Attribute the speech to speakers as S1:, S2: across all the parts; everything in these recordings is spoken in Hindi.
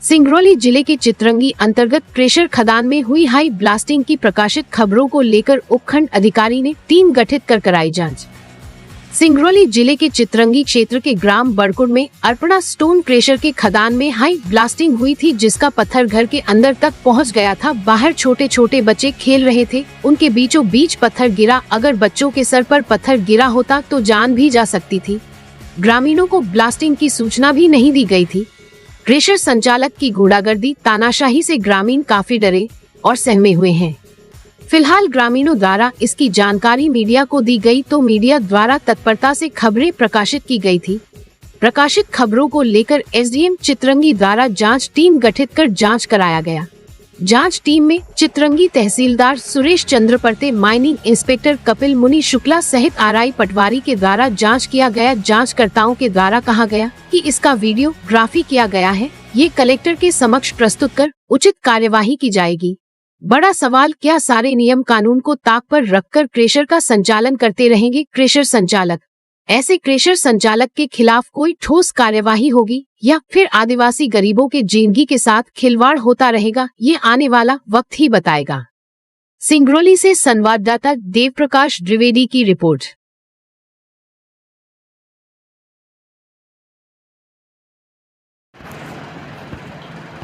S1: सिंगरौली जिले के चितरंगी अंतर्गत क्रेशर खदान में हुई हाई ब्लास्टिंग की प्रकाशित खबरों को लेकर उपखंड अधिकारी ने टीम गठित कर कराई जांच। सिंगरौली जिले के चितरंगी क्षेत्र के ग्राम बड़कुड़ में अर्पणा स्टोन क्रेशर के खदान में हाई ब्लास्टिंग हुई थी, जिसका पत्थर घर के अंदर तक पहुंच गया था। बाहर छोटे छोटे बच्चे खेल रहे थे, उनके बीचों बीच पत्थर गिरा। अगर बच्चों के सर पर पत्थर गिरा होता तो जान भी जा सकती थी। ग्रामीणों को ब्लास्टिंग की सूचना भी नहीं दी गई थी। क्रेशर संचालक की गुंडागर्दी तानाशाही से ग्रामीण काफी डरे और सहमे हुए हैं। फिलहाल ग्रामीणों द्वारा इसकी जानकारी मीडिया को दी गई तो मीडिया द्वारा तत्परता से खबरें प्रकाशित की गई थी। प्रकाशित खबरों को लेकर एसडीएम चितरंगी द्वारा जांच टीम गठित कर जांच कराया गया। जांच टीम में चितरंगी तहसीलदार सुरेश चंद्र परते, माइनिंग इंस्पेक्टर कपिल मुनि शुक्ला सहित आरआई पटवारी के द्वारा जांच किया गया। जांचकर्ताओं के द्वारा कहा गया कि इसका वीडियोग्राफी किया गया है, ये कलेक्टर के समक्ष प्रस्तुत कर उचित कार्यवाही की जाएगी। बड़ा सवाल, क्या सारे नियम कानून को ताक पर रखकर क्रेशर का संचालन करते रहेंगे क्रेशर संचालक? ऐसे क्रेशर संचालक के खिलाफ कोई ठोस कार्यवाही होगी या फिर आदिवासी गरीबों के जिंदगी के साथ खिलवाड़ होता रहेगा, ये आने वाला वक्त ही बताएगा। सिंगरौली से संवाददाता देव प्रकाश द्विवेदी की रिपोर्ट।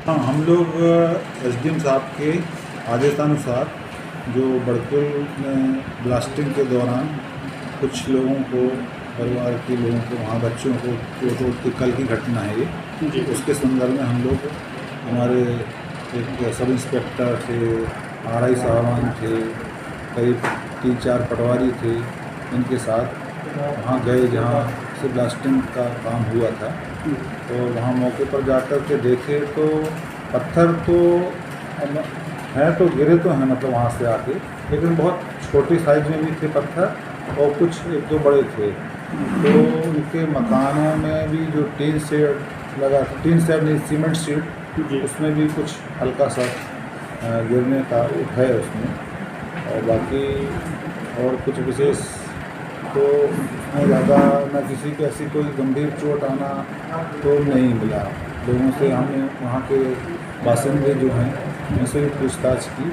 S2: हम लोग एसडीएम साहब के आदेशानुसार जो बड़कुड़ में ब्लास्टिंग के दौरान कुछ लोगों को, परिवार के लोगों को, वहाँ बच्चों को चोट वोट की कल की घटना है ये, उसके संदर्भ में हम लोग, हमारे एक सब इंस्पेक्टर थे, आरआई साहबान थे, करीब 3-4 पटवारी थे, इनके साथ वहाँ गए जहाँ से ब्लास्टिंग का काम हुआ था। तो वहाँ मौके पर जाकर के देखे तो पत्थर तो हैं, तो गिरे तो हैं, मतलब वहाँ से आके, लेकिन बहुत छोटी साइज में भी थे पत्थर और कुछ 1-2 बड़े थे। तो उनके मकानों में भी जो टीन शेड लगा, टीन शेड नहीं, सीमेंट शीट, उसमें भी कुछ हल्का सा गिरने का है उसमें, और बाकी और कुछ विशेष तो उसमें ज़्यादा न किसी की ऐसी कोई गंभीर चोट आना तो नहीं मिला। लोगों से हमने, वहाँ के बासिंदे जो हैं, उनसे भी पूछताछ की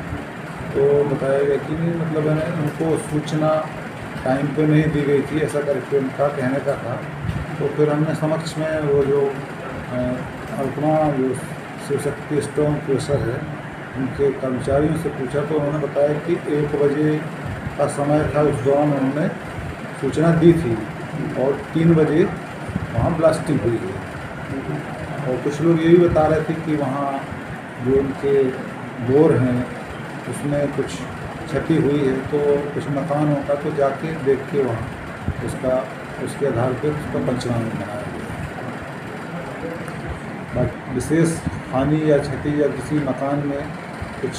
S2: तो बताया गया कि नहीं, मतलब है उनको सूचना टाइम पे नहीं दी गई थी, ऐसा करके उनका कहने का था। तो फिर हमने समक्ष में वो जो अपना जो शिव शक्ति स्टोन क्रेशर है, उनके कर्मचारियों से पूछा तो उन्होंने बताया कि 1 बजे का समय था, उस दौरान उन्होंने सूचना दी थी और 3 बजे वहाँ ब्लास्टिंग हुई है। और कुछ लोग ये भी बता रहे थे कि वहाँ जो उनके बोर हैं उसमें कुछ क्षति हुई है, तो कुछ मकानों का, तो जाके देख के वहाँ उसके आधार पर उसका पंचनामा बनाया गया। विशेष हानि या क्षति या किसी मकान में कुछ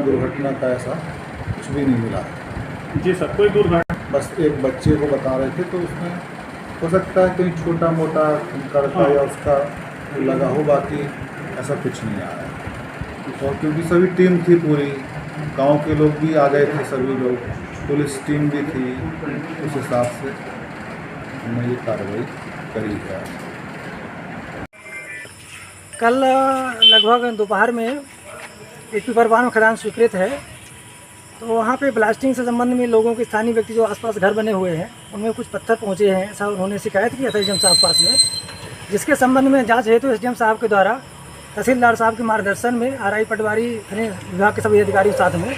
S2: दुर्घटना का ऐसा कुछ भी नहीं मिला।
S3: जी सर, कोई दुर्घटना?
S2: बस एक बच्चे को बता रहे थे, तो उसमें हो सकता है कहीं छोटा मोटा करता या उसका लगा हो, बाकी ऐसा कुछ नहीं आया। और क्योंकि सभी टीम थी पूरी, गांव के लोग भी आ गए थे, सभी लोग, पुलिस टीम भी थी, उस हिसाब से हमने ये कार्रवाई करी है।
S4: कल लगभग दोपहर में एक पिपरवान खदान स्वीकृत है, तो वहाँ पे ब्लास्टिंग से संबंध में लोगों के, स्थानीय व्यक्ति जो आसपास घर बने हुए हैं, उनमें कुछ पत्थर पहुँचे हैं, ऐसा उन्होंने शिकायत किया था एसडीएम साहब पास में, जिसके संबंध में जांच हेतु एसडीएम साहब के द्वारा तहसीलदार साहब के मार्गदर्शन में आरआई पटवारी विभाग के सभी अधिकारियों साथ में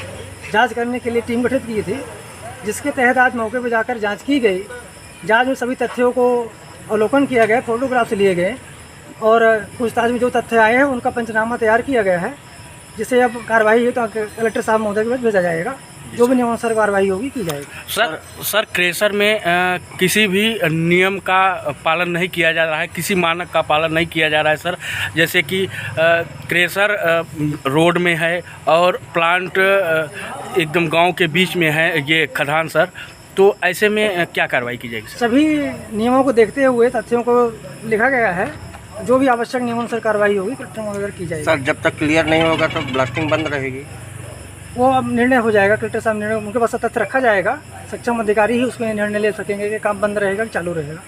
S4: जांच करने के लिए टीम गठित की थी, जिसके तहत आज मौके पर जाकर जांच की गई। जांच में सभी तथ्यों को अवलोकन किया गया, फोटोग्राफ से लिए गए और पूछताछ में जो तथ्य आए हैं उनका पंचनामा तैयार किया गया है, जिसे अब कार्रवाई है तो कलेक्टर साहब महोदय के पास भेजा जाएगा। जो भी नियमानुसार कार्रवाई होगी की जाएगी।
S3: सर क्रेशर में किसी भी नियम का पालन नहीं किया जा रहा है, किसी मानक का पालन नहीं किया जा रहा है सर। जैसे कि क्रेशर रोड में है और प्लांट एकदम गांव के बीच में है ये खदान सर, तो ऐसे में क्या कार्रवाई की जाएगी?
S4: सभी नियमों को देखते हुए तथ्यों को लिखा गया है, जो भी आवश्यक नियमानुसार कार्रवाई होगी कलेक्टर वगैरह की जाएगी।
S5: सर जब तक क्लियर नहीं होगा तो ब्लास्टिंग बंद रहेगी?
S4: वो अब निर्णय हो जाएगा, कलेक्टर साहब निर्णय, उनके पास तथ्य रखा जाएगा, सक्षम अधिकारी ही उसमें निर्णय ले सकेंगे कि काम बंद रहेगा कि चालू रहेगा।